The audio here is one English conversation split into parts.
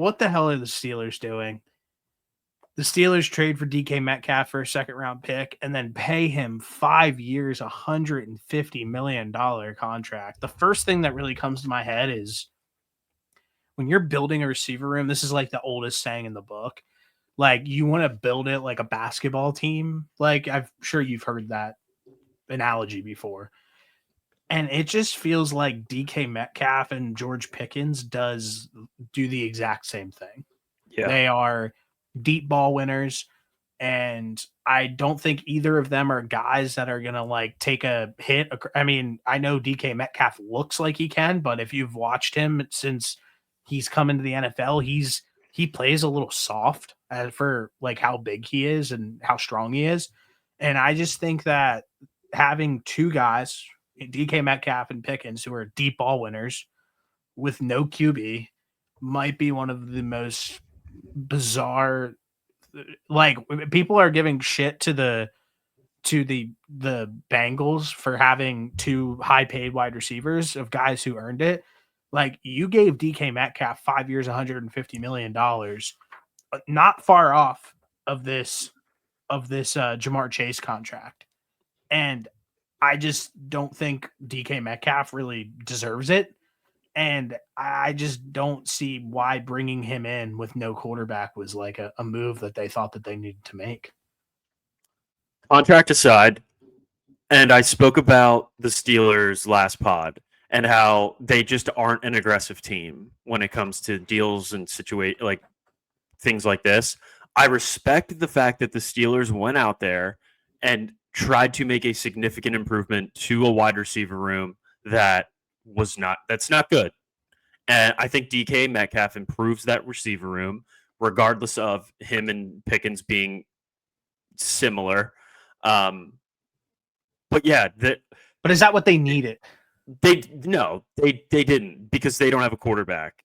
what the hell are the Steelers doing? The Steelers trade for DK Metcalf for a second-round pick and then pay him 5 years, $150 million contract. The first thing that really comes to my head is when you're building a receiver room, this is like the oldest saying in the book. Like, you want to build it like a basketball team. Like, I'm sure you've heard that analogy before. And it just feels like DK Metcalf and George Pickens do the exact same thing. Yeah. They are deep ball winners, and I don't think either of them are guys that are going to like take a hit. I mean, I know DK Metcalf looks like he can, but if you've watched him since he's come into the NFL, he plays a little soft for like how big he is and how strong he is. And I just think that having two guys, DK Metcalf and Pickens, who are deep ball winners with no QB, might be one of the most bizarre. Like, people are giving shit to the Bengals for having two high paid wide receivers of guys who earned it. Like, you gave DK Metcalf 5 years, $150 million, not far off of this Jamar Chase contract. And I just don't think DK Metcalf really deserves it. And I just don't see why bringing him in with no quarterback was like a move that they thought that they needed to make. Contract aside, and I spoke about the Steelers last pod and how they just aren't an aggressive team when it comes to deals and like things like this. I respect the fact that the Steelers went out there and tried to make a significant improvement to a wide receiver room that's not good. And I think DK Metcalf improves that receiver room, regardless of him and Pickens being similar. But yeah, but is that what they needed? They didn't, because they don't have a quarterback.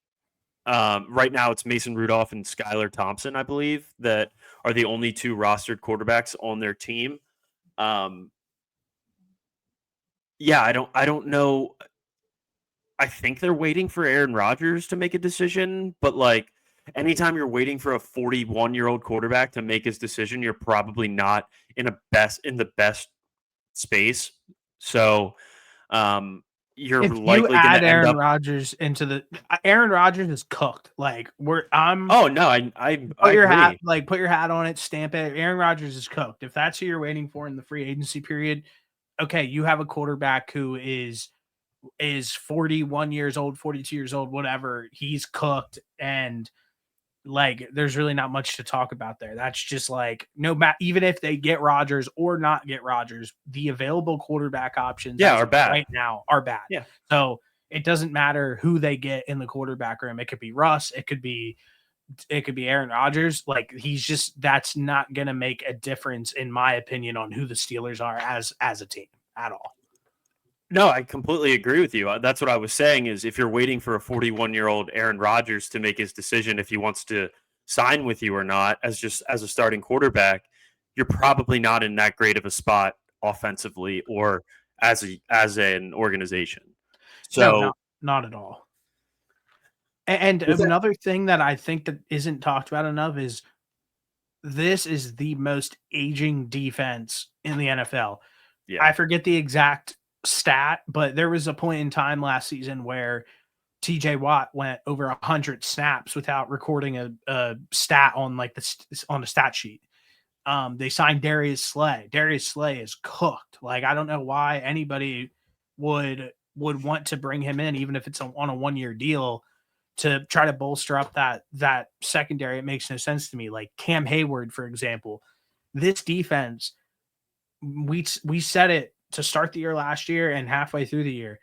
Right now, it's Mason Rudolph and Skylar Thompson, I believe, that are the only two rostered quarterbacks on their team. Yeah, I don't know. I think they're waiting for Aaron Rodgers to make a decision, but like anytime you're waiting for a 41-year-old quarterback to make his decision, you're probably not in the best space. So, you're likely going to end up. Rodgers into the Aaron Rodgers is cooked. Like Oh no, I put your agree. hat, like put your hat on it, stamp it. Aaron Rodgers is cooked. If that's who you're waiting for in the free agency period, okay, you have a quarterback who is 41 years old, 42 years old, whatever. He's cooked, and like there's really not much to talk about there. That's just like even if they get Rodgers or not get Rodgers, the available quarterback options are bad right now are bad. Yeah. So it doesn't matter who they get in the quarterback room. It could be Russ, it could be Aaron Rodgers. Like, that's not going to make a difference, in my opinion, on who the Steelers are as a team at all. No, I completely agree with you. That's what I was saying, is if you're waiting for a 41-year-old Aaron Rodgers to make his decision if he wants to sign with you or not as a starting quarterback, you're probably not in that great of a spot offensively or as an organization. So no, not at all. And another thing that I think that isn't talked about enough is this is the most aging defense in the NFL. Yeah. I forget the exact stat, but there was a point in time last season where TJ Watt went over 100 snaps without recording a stat on like on the stat sheet. They signed Darius Slay. Darius Slay is cooked. Like, I don't know why anybody would want to bring him in, even if it's on a 1-year deal, to try to bolster up that secondary. It makes no sense to me. Like Cam Hayward, for example, this defense, we said it to start the year last year and halfway through the year.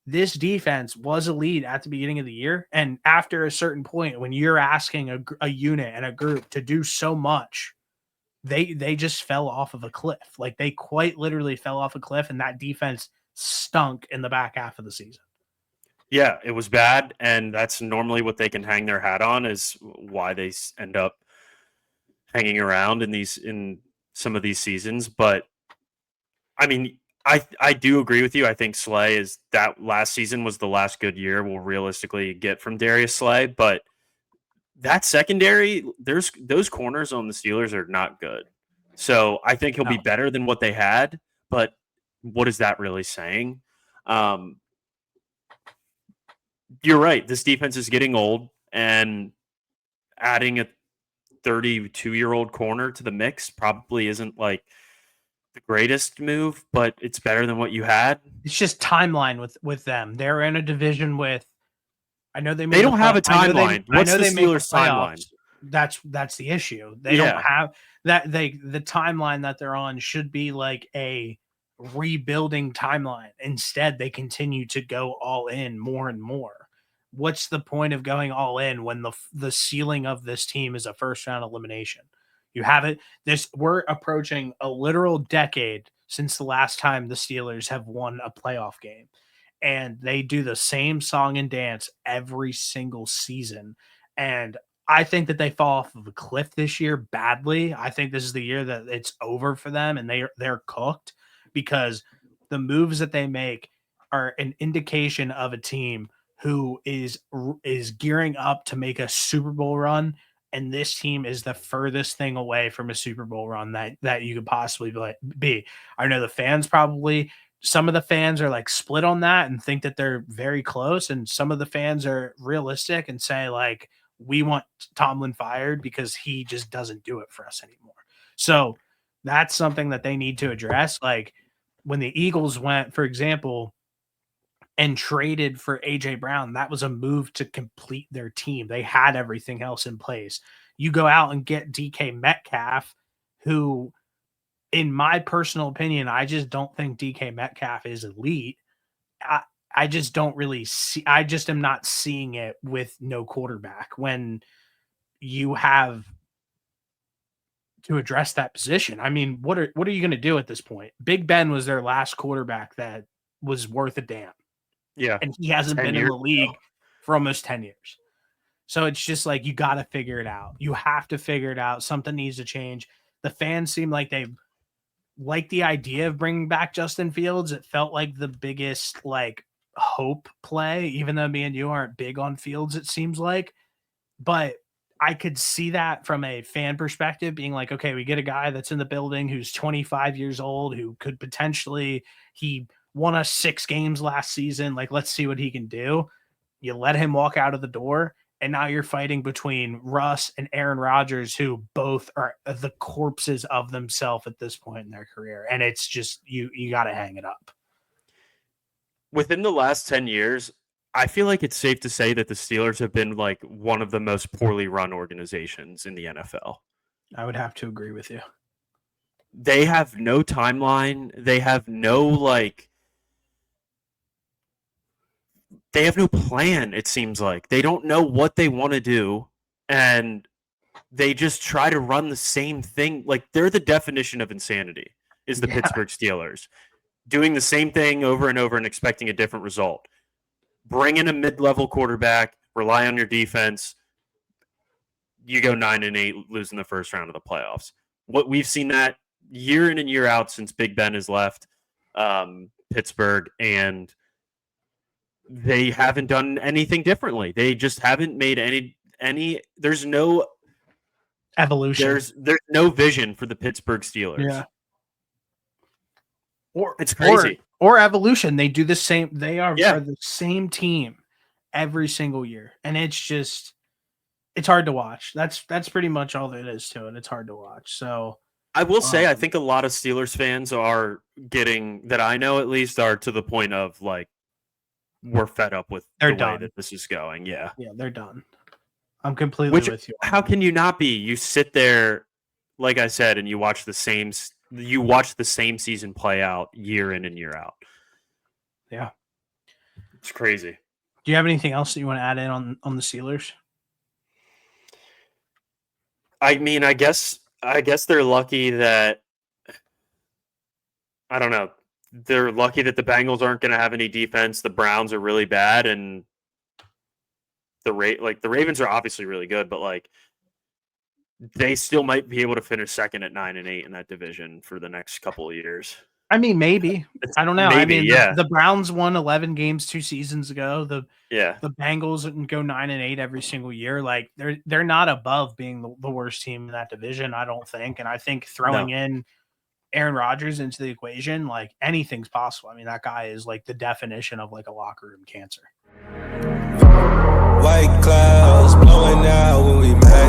This defense was elite at the beginning of the year. And after a certain point, when you're asking a unit and a group to do so much, they just fell off of a cliff. Like, they quite literally fell off a cliff, and that defense stunk in the back half of the season. Yeah, it was bad. And that's normally what they can hang their hat on, is why they end up hanging around in some of these seasons. But I mean, I do agree with you. I think Slay is that last season was the last good year we'll realistically get from Darius Slay, but that secondary, there's those corners on the Steelers are not good. So I think he'll be No. better than what they had, but what is that really saying? Um, you're right. This defense is getting old, and adding a 32-year-old corner to the mix probably isn't like the greatest move, but it's better than what you had. It's just timeline with them. They're in a division with. I know they They made the don't play. have a timeline. I What's know the they make the Steelers' playoffs. timeline? That's the issue. They don't Yeah. have that. The timeline that they're on should be like a rebuilding timeline. Instead, they continue to go all in more and more. What's the point of going all in when the ceiling of this team is a first round elimination? You have it. We're approaching a literal decade since the last time the Steelers have won a playoff game, and they do the same song and dance every single season. And I think that they fall off of a cliff this year badly. I think this is the year that it's over for them and they're cooked because the moves that they make are an indication of a team who is gearing up to make a Super Bowl run, and this team is the furthest thing away from a Super Bowl run that you could possibly be. I know the fans probably some of the fans are like split on that and think that they're very close, and some of the fans are realistic and say like we want Tomlin fired because he just doesn't do it for us anymore. So that's something that they need to address. Like when the Eagles went, for example, and traded for AJ Brown, that was a move to complete their team. They had everything else in place. You go out and get DK Metcalf, who, in my personal opinion, I just don't think DK Metcalf is elite. I, I just don't really see, I just am not seeing it with no quarterback when you have to address that position. I mean, what are you going to do at this point? Big Ben was their last quarterback that was worth a damn. Yeah. And he hasn't 10 been in years the league for almost 10 years. So it's just like you got to figure it out. You have to figure it out. Something needs to change. The fans seem like they like the idea of bringing back Justin Fields. It felt like the biggest like hope play, even though me and you aren't big on Fields, it seems like. But I could see that from a fan perspective, being like, okay, we get a guy that's in the building who's 25 years old, who could potentially, he won us 6 games last season. Like, let's see what he can do. You let him walk out of the door, and now you're fighting between Russ and Aaron Rodgers, who both are the corpses of themselves at this point in their career. And it's just, you got to hang it up. Within the last 10 years, I feel like it's safe to say that the Steelers have been like one of the most poorly run organizations in the NFL. I would have to agree with you. They have no timeline. They have no plan, it seems like. They don't know what they want to do, and they just try to run the same thing. Like, they're the definition of insanity, is the Pittsburgh Steelers. Doing the same thing over and over and expecting a different result. Bring in a mid-level quarterback, rely on your defense. You go 9-8, losing the first round of the playoffs. What we've seen that year in and year out since Big Ben has left Pittsburgh, and they haven't done anything differently. They just haven't made any. There's no evolution. There's no vision for the Pittsburgh Steelers. Yeah. It's crazy. Or evolution. They do the same. They are the same team every single year, and it's just it's hard to watch. That's pretty much all that is to it. It's hard to watch. So I will say, I think a lot of Steelers fans are getting, that I know at least, are to the point of like, we're fed up with the way that this is going. Yeah, they're done. I'm completely with you. How can you not be? You sit there, like I said, and you watch the same season play out year in and year out. Yeah, it's crazy. Do you have anything else that you want to add in on the Steelers? I mean, I guess they're lucky that, I don't know. They're lucky that the Bengals aren't going to have any defense. The Browns are really bad, and the Ravens are obviously really good, but like they still might be able to finish second at 9-8 in that division for the next couple of years. I mean, maybe. I don't know. Maybe, I mean, yeah. the Browns won 11 games 2 seasons ago. The Yeah. Bengals go 9-8 every single year. Like they're not above being the worst team in that division, I don't think. And I think throwing in Aaron Rodgers into the equation, like anything's possible. I mean, that guy is like the definition of like a locker room cancer. White clouds blowing out when we met.